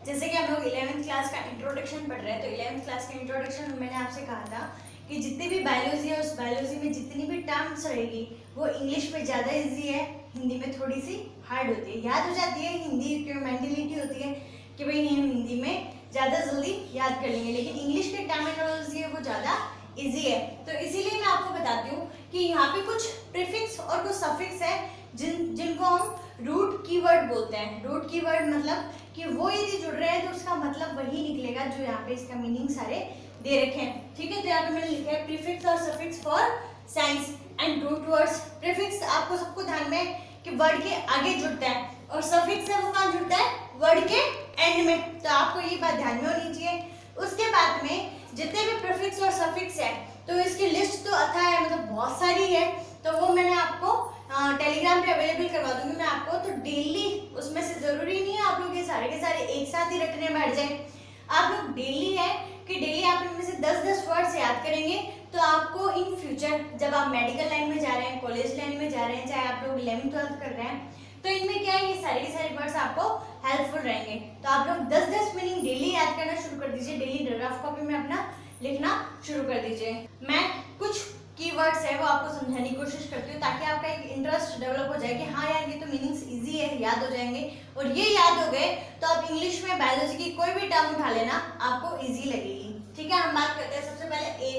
जैसे कि हम लोग 11th क्लास का इंट्रोडक्शन पढ़ रहे हैं, तो 11th क्लास के इंट्रोडक्शन में मैंने आपसे कहा था कि जितनी भी बायोलॉजी है उस बायोलॉजी में जितनी भी टर्म्स रहेगी वो इंग्लिश में ज़्यादा इजी है, हिंदी में थोड़ी सी हार्ड होती है, याद हो जाती है। हिंदी की मेंटेलिटी होती है कि भाई हम हिंदी में ज़्यादा जल्दी याद कर लेंगे, लेकिन इंग्लिश की टर्मिनोलॉजी है वो ज़्यादा इजी है। तो इसीलिए मैं आपको बताती हूँ कि यहाँ पे कुछ प्रीफिक्स और कुछ सफिक्स है जिनको हम रूट कीवर्ड बोलते हैं। रूट कीवर्ड मतलब कि वो यदि जुड़ रहे हैं तो उसका मतलब वही निकलेगा जो यहाँ पे इसका मीनिंग सारे दे रखे हैं। ठीक है, तो यहाँ पे मैंने लिखा है प्रीफिक्स और suffix for science and root words. Prefix आपको सबको ध्यान में कि वर्ड के आगे जुड़ता है और सफिक्स है वो कहाँ जुड़ता है, वर्ड के एंड में। तो आपको ये बात ध्यान में होनी चाहिए। उसके बाद में जितने भी प्रीफिक्स और सफिक्स है तो इसकी लिस्ट तो अथाह है, मतलब बहुत सारी है, तो वो मैंने आपको टेलीग्राम पे अवेलेबल करवा दूंगी मैं आपको। तो डेली उसमें से जरूरी नहीं है आप लोग ये सारे के सारे एक साथ ही रखने बैठ जाए। आप लोग डेली है कि डेली आप इनमें से 10-10 वर्ड्स याद करेंगे तो आपको इन फ्यूचर जब आप मेडिकल लाइन में जा रहे हैं, कॉलेज लाइन में जा रहे हैं, चाहे आप लोग 11th-12th कर रहे हैं, तो इनमें क्या है ये सारे के सारे वर्ड्स आपको हेल्पफुल रहेंगे। तो आप लोग 10-10 मीनिंग डेली याद करना शुरू कर दीजिए, डेली रफ कॉपी में अपना लिखना शुरू कर दीजिए। मैं कुछ कीवर्ड्स है वो आपको समझाने की कोशिश करती हूँ ताकि आपका एक इंटरेस्ट डेवलप हो जाए कि हाँ यार ये तो मीनिंग्स इजी है, याद हो जाएंगे। और ये याद हो गए तो आप इंग्लिश में बायोलॉजी की कोई भी टर्म उठा लेना आपको इजी लगेगी। ठीक है, हम बात करते हैं सबसे पहले ए।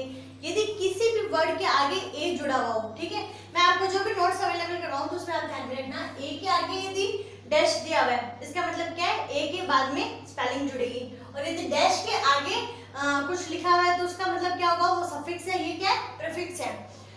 यदि किसी भी वर्ड के आगे ए जुड़ा हुआ हो, ठीक है, मैं आपको जो भी नोट्स अवेलेबल करवाऊँ तो उसमें आप ध्यान में रखना ए के आगे यदि डैश दिया हुआ है इसका मतलब क्या है, ए के बाद में स्पेलिंग जुड़ेगी। और यदि डैश के आगे कुछ लिखा हुआ है तो उसका मतलब क्या होगा, वो सफिक्स है, ये क्या है, प्रीफिक्स है।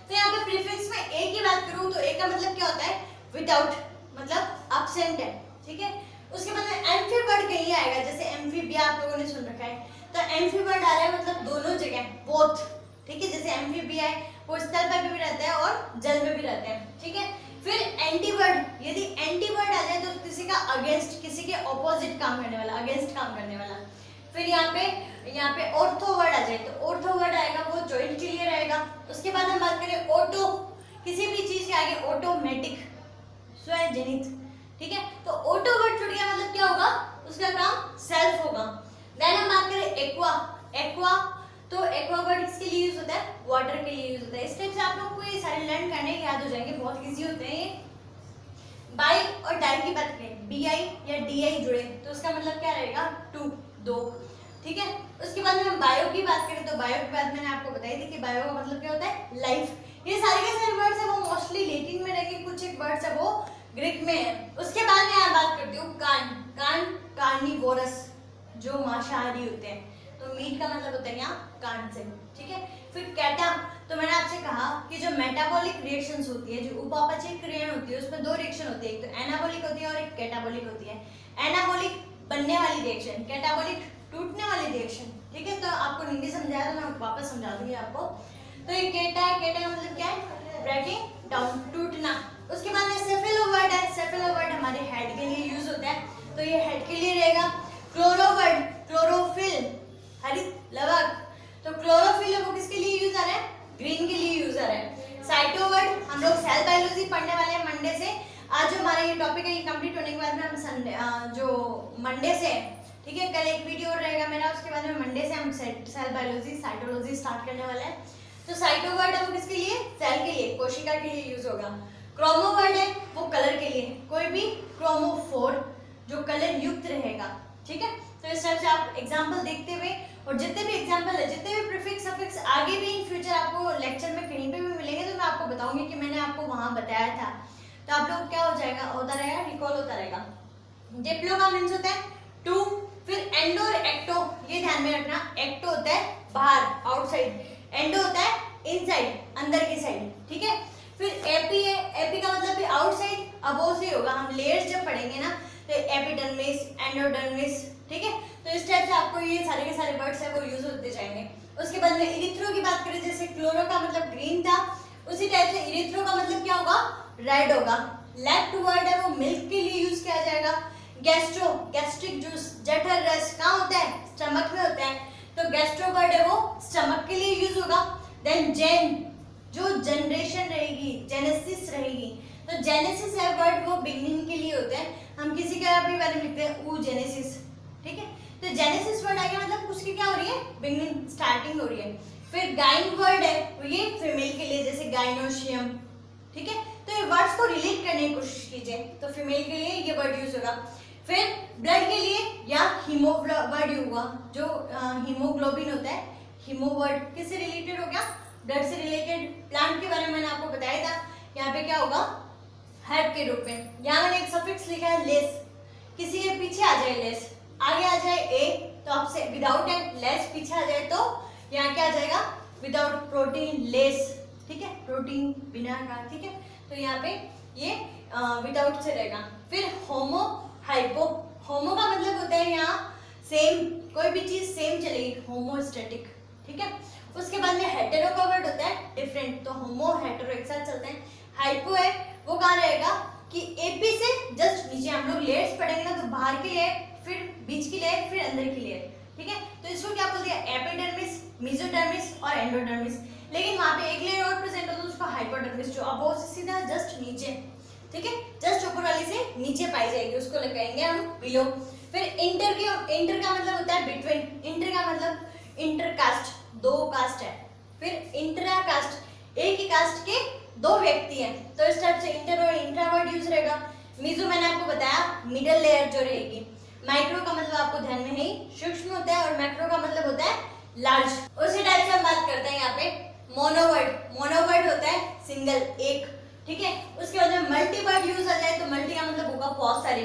तो यहाँ पे प्रीफिक्स में ए की बात करूँ तो ए का मतलब क्या होता है, विदाउट, मतलब एब्सेंट है। ठीक है, उसके बाद में एम्फी वर्ड कहीं आएगा, जैसे एम्फीबिया आप लोगों ने सुन रखा है, तो एम्फी वर्ड आ रहा है मतलब दोनों जगह, बोथ। ठीक है, जैसे एम्फीबिया है वो स्थल पर भी रहता है और जल में भी रहते हैं। ठीक है, फिर एंटी वर्ड, यदि एंटी वर्ड आ जाए तो किसी का अगेंस्ट, किसी के ऑपोजिट काम करने वाला, अगेंस्ट काम करने वाला। फिर यहाँ पे ऑर्थो वर्ड आ जाए तो ऑर्थो वर्ड आएगा वो जॉइंट के लिए रहेगा। उसके बाद हम बात करें ऑटो, किसी भी चीज के आगे ऑटोमेटिक, स्वजनित। ठीक है, तो ऑटो वर्ड जुड़ गया मतलब क्या होगा, उसका काम सेल्फ होगा। देन हम बात करें एक्वा। एक्वा, तो एक्वा वर्ड किसके लिए यूज होता है, वाटर के लिए यूज होता है। इस टाइप से आप लोग को ये सारे लर्न करने याद हो जाएंगे, बहुत इजी होते हैं ये। बाई और डाई की बात करें, बी आई या डी आई जुड़े तो उसका मतलब क्या रहेगा, टू, दो। ठीक है, उसके बाद में हम बायो की बात करें तो बायो की बात मैंने आपको बताई थी कि बायो का मतलब क्या होता है, लाइफ। ये सारे के सारे वर्ड्स है वो मोस्टली लैटिन में रहेंगे, कुछ एक वर्ड्स है वो ग्रीक में है। उसके बाद मैं बात करती हूँ कार्न। कार्न कार्निवोरस, जो मांसाहारी होते हैं, तो मीट का मतलब होता है यहाँ कार्न से। ठीक है, फिर कैटा, तो मैंने आपसे कहा कि जो मेटाबॉलिक रिएक्शंस होती है, जो उपापचय क्रिया होती है, उसमें दो रिएक्शन होती है, एक तो एनाबॉलिक होती है और एक कैटाबॉलिक होती है। एनाबॉलिक बनने वाली रिएक्शन, कैटाबॉलिक टूटने वाली रिएक्शन। ठीक है, तो आपको हिंदी समझाया तो मैं वापस समझा दूंगी आपको। तो ये केटा है, केटा का मतलब क्या है, ब्रेकिंग डाउन, टूटना। उसके बाद में सेफेलो वर्ड है, सेफेलो वर्ड हमारे हेड के लिए यूज होता है, तो ये हेड के लिए रहेगा। क्लोरो वर्ड, क्लोरोफिल, हरित लवक, तो क्लोरोफिल वो किसके लिए यूज आ रहा है, ग्रीन के लिए यूज आ रहा है। साइटो वर्ड, हम लोग सेल बायोलॉजी पढ़ने वाले हैं मंडे से। आज जो हमारा ये टॉपिक है ये कंप्लीट होने के बाद में हम संडे जो मंडे से, ठीक है, कल एक वीडियो रहेगा मेरा, उसके बाद में मंडे से हम सेल बायोलॉजी, साइटोलॉजी स्टार्ट करने वाले हैं। तो साइटो वर्ड है वो किसके लिए, सेल के लिए, कोशिका के लिए यूज होगा। क्रोमो वर्ड है वो कलर के लिए, कोई भी क्रोमोफोर जो कलर युक्त रहेगा। ठीक है, तो इस टाइप से आप एग्जांपल देखते हुए, और जितने भी एग्जांपल है, जितने भी प्रीफिक्स सफिक्स आगे भी इन फ्यूचर आपको लेक्चर में कहीं पे भी मिलेंगे तो मैं आपको बताऊंगी कि मैंने आपको वहां बताया था। तो आप लोग क्या हो जाएगा, होता रहेगा, रिकॉल होता रहेगा। डिप्लो का मीन्स होता है टू। फिर एंडो और एक्टो, ये ध्यान में रखना, एक्टो होता है बाहर, आउटसाइड, एंडो होता है इनसाइड, अंदर की साइड। ठीक है, फिर एपी है, एपी का मतलब भी आउटसाइड, अबोव से होगा। हम लेयर्स जब पढ़ेंगे ना तो एपिडर्मिस, एंडोडर्मिस। ठीक है, तो इस टाइप से आपको ये सारे के सारे वर्ड्स है वो यूज होते जाएंगे। उसके बाद में इरिथ्रो की बात करें, जैसे क्लोरो का मतलब ग्रीन था, उसी टाइप से इरिथ्रो का मतलब क्या होगा, रेड होगा। लैक्ट वर्ड है वो मिल्क के लिए यूज किया जाएगा। गैस्ट्रो, गैस्ट्रिक जूस, जठर रस कहाँ होता है, स्टमक में होता है, तो गैस्ट्रो वर्ड है वो स्टमक के लिए यूज होगा। देन जेन, जो जनरेशन रहेगी, जेनेसिस रहेगी, तो जेनेसिस है वर्ड वो बिगिनिंग के लिए होता है। हम किसी का भी बारे में लिखते हैं ऊ जेनेसिस। ठीक है, फिर जेनेसिस वर्ड आ गया, मतलब उसकी क्या हो रही है, बिगिनिंग स्टार्टिंग हो रही है। फिर गाइन वर्ड है, ये फीमेल के लिए, जैसे गाइनोशियम, ठीक है। तो ये वर्ड्स को रिलेट करने की कोशिश कीजिए, तो फीमेल के लिए ये वर्ड यूज होगा। फिर ब्लड के लिए या हीमो वर्ड होगा, जो हीमोग्लोबिन होता है, हीमो वर्ड किससे रिलेटेड हो गया, ब्लड से रिलेटेड। प्लांट के बारे में मैंने आपको बताया था, यहाँ पे क्या होगा, हेड के रूप में। यहाँ मैंने एक सफिक्स लिखा है लेस, किसी के पीछे आ जाए लेस, आगे आ जाए ए तो आपसे विदाउट है, लेस पीछे आ जाए तो यहाँ क्या आ जाएगा, विदाउट प्रोटीन लेस, ठीक है, प्रोटीन बिना का, ठीक है। तो यहाँ पे ये विदाउट से रहेगा। फिर होमो हाइपो, होमो का मतलब होता है यहाँ सेम, कोई भी चीज सेम चलेगी, होमोस्टैटिक, ठीक है। उसके बाद में हेटेरो का वर्ड होता है डिफरेंट, तो होमो हेटेरो एक साथ चलते हैं। हाइपो है वो कहाँ रहेगा कि एपी से जस्ट नीचे, हम लोग लेयर्स पढ़ेंगे ना, तो बाहर की लेयर, फिर बीच की लेयर, फिर अंदर की लेयर, ठीक है। तो इसको क्या बोलते हैं, एपिडर्मिस, मेसोडर्मिस और एंडोडर्मिस। लेकिन वहाँ पे एक लेयर और प्रेजेंट होता है, उसको हाइपोडर्मिस, जो अबोव से सीधा जस्ट नीचे, ठीक है, जस्ट ऊपर वाली से नीचे पाई जाएगी, उसको लगाएंगे हम बिलो। फिर इंटर का मतलब होता है बिटवीन, इंटर का मतलब इंटरकास्ट, दो कास्ट है। फिर इंट्रा कास्ट, एक ही कास्ट के दो व्यक्ति हैं, तो इस टाइप से इंटर और इंट्रा वर्ड यूज रहेगा। मीजो मैंने आपको बताया मिडल लेयर जो रहेगी। माइक्रो का मतलब आपको ध्यान में है, सूक्ष्म होता है, और मैक्रो का मतलब होता है लार्ज। उसी टाइप से हम बात करते हैं यहाँ पे मोनोवर्ड, मोनोवर्ड होता है सिंगल, एक, ठीक है। उसके बाद में मल्टी वर्ड यूज आ जाए तो मल्टी का मतलब होगा बहुत सारे,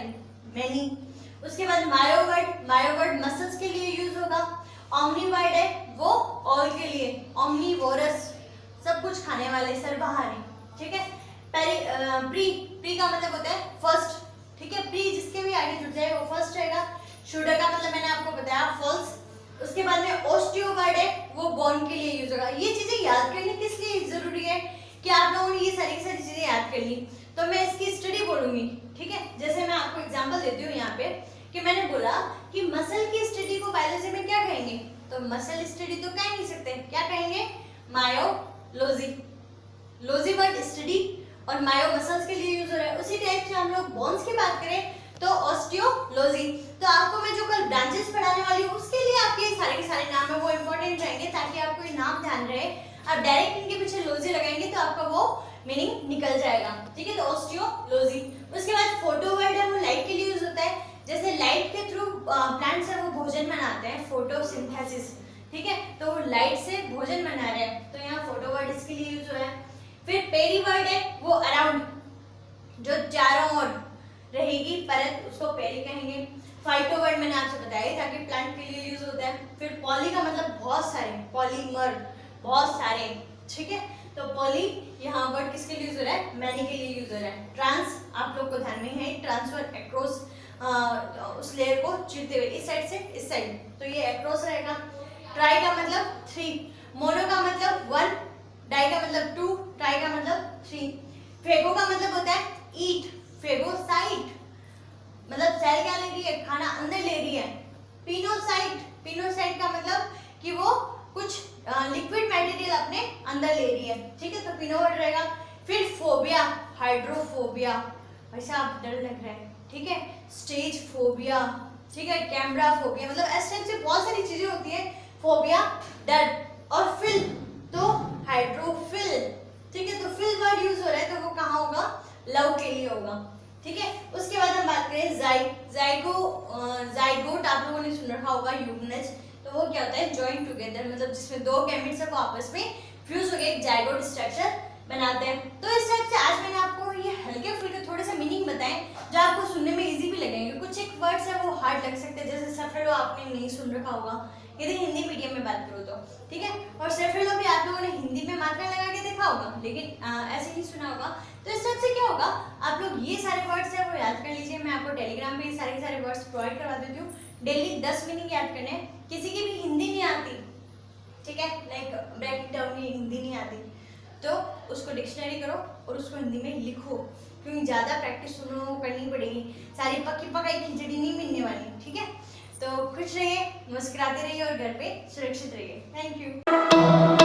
मैनी। उसके बाद मायोवर्ड, मायोवर्ड मसल्स के लिए यूज होगा। ओमनीवर्ड है वो ऑल के लिए, ओमनीवोरस सब कुछ खाने वाले, सर्वहारी, ठीक है। प्री का मतलब होता है फर्स्ट, ठीक है, प्री जिसके भी आगे जुड़ जाए वो फर्स्ट रहेगा। शूडर का मतलब मैंने आपको बताया फॉल्स। उसके बाद में ओस्टियोवर्ड है वो बोन के लिए यूज होगा। ये चीजें याद करनी किस लिए जरूरी है कि आप लोगों ने ये सारी चीजें याद कर ली तो मैं इसकी स्टडी बोलूंगी, ठीक है। जैसे मैं आपको एग्जांपल देती हूँ यहाँ पे कि मैंने बोला कि मसल की स्टडी को बायोलॉजी में क्या कहेंगे, तो मसल स्टडी तो कह नहीं सकते, क्या कहेंगे, मायोलॉजी। लॉजी वर्ड स्टडी और मायो मसल्स के लिए यूज हो रहा है। उसी टाइप से हम लोग बोन्स की बात करें तो ऑस्टियोलॉजी। तो आपको मैं जो कल ब्रांचेस पढ़ाने वाली हूँ उसके लिए आपके सारे के सारे नाम है वो इंपॉर्टेंट रहेंगे, ताकि आपको ये नाम ध्यान रहे। आप डायरेक्ट इनके पीछे लॉजी लगाएंगे तो आपका वो मीनिंग निकल जाएगा, ठीक है। तो ऑस्टियोलॉजी। उसके बाद फोटोवर्ड है वो लाइट के लिए यूज होता है, जैसे लाइट के थ्रू प्लांट्स है वो भोजन बनाते हैं, फोटोसिंथेसिस, ठीक है। तो वो लाइट से भोजन बना रहे हैं, तो यहाँ फोटोवर्ड इसके लिए यूज हो रहा है। फिर पेरीवर्ड है वो अराउंड, जो चारों ओर रहेगी परत, उसको पेरी कहेंगे। फाइटोवर्ड मैंने आपसे बताया था कि प्लांट के लिए यूज होता है। फिर पॉली का मतलब बहुत सारे, पॉलीमर बहुत सारे, ठीक है। तो पॉली यहाँ वर्ड किसके लिए यूज हो रहा है, मैनी के लिए यूज हो रहा है। ट्रांस आप लोग को ध्यान में है, ट्रांसफर अक्रॉस, उस लेयर को चीरते हुए इस साइड से इस साइड, तो ये अक्रॉस रहेगा। ट्राई का मतलब 3, मोनो का मतलब 1, डाई का मतलब 2, ट्राई का मतलब 3। फेगो का मतलब होता है ईट, फेगोसाइट मतलब सेल क्या ले रही है, खाना अंदर ले रही है। पिनोसाइट, पिनोसाइट का मतलब कि वो कुछ लिक्विड मटेरियल अपने अंदर ले रही है, ठीक है। तो पिनोवर्ड रहेगा। फिर फोबिया, हाइड्रोफोबिया, वैसा आप डर लग रहा है, ठीक है। स्टेज फोबिया, ठीक है। कैमरा फोबिया, मतलब इस टाइप से बहुत सारी चीजें होती है। फोबिया डर, और फिल तो हाइड्रोफिल, ठीक है। तो फिल वर्ड यूज हो रहा है तो वो कहाँ होगा, लव के लिए होगा, ठीक है। उसके बाद हम बात करें जाइगोट आप लोगों ने सुन रखा होगा, यूग्नज, तो वो क्या होता है, जॉइन टुगेदर, मतलब जिसमें दो गैमेट्स है वो आपस में फ्यूज होकर एक जाइगोट स्ट्रक्चर बनाते हैं। तो इस टाइप से आज मैंने आपको ये हल्के फुल्के थोड़े से मीनिंग बताए जो आपको सुनने में इजी भी लगेंगे। कुछ एक वर्ड्स है वो हार्ड लग सकते हैं, जैसे सेफेलो आपने नहीं सुन रखा होगा यदि हिंदी मीडियम में बात करो तो, ठीक है। और सेफेलो भी आप लोगों ने हिंदी में मात्रा लगा के देखा होगा, लेकिन ऐसे ही सुना होगा। तो इस टाइप से क्या होगा, आप लोग ये सारे वर्ड्स है वो याद कर लीजिए। मैं आपको टेलीग्राम पे ये सारे के सारे वर्ड्स प्रोवाइड करवा देती हूँ। डेली 10 मीनिंग याद करने हैं। किसी की भी हिंदी नहीं आती, ठीक है, लाइक ब्रैकेट टर्म की हिंदी नहीं आती तो उसको डिक्शनरी करो और उसको हिंदी में लिखो, क्योंकि ज़्यादा प्रैक्टिस सुनो करनी पड़ेगी, सारी पक्की पकाई खिचड़ी नहीं मिलने वाली, ठीक है। तो खुश रहिए, मुस्कुराते रहिए और घर पे सुरक्षित रहिए। Thank you.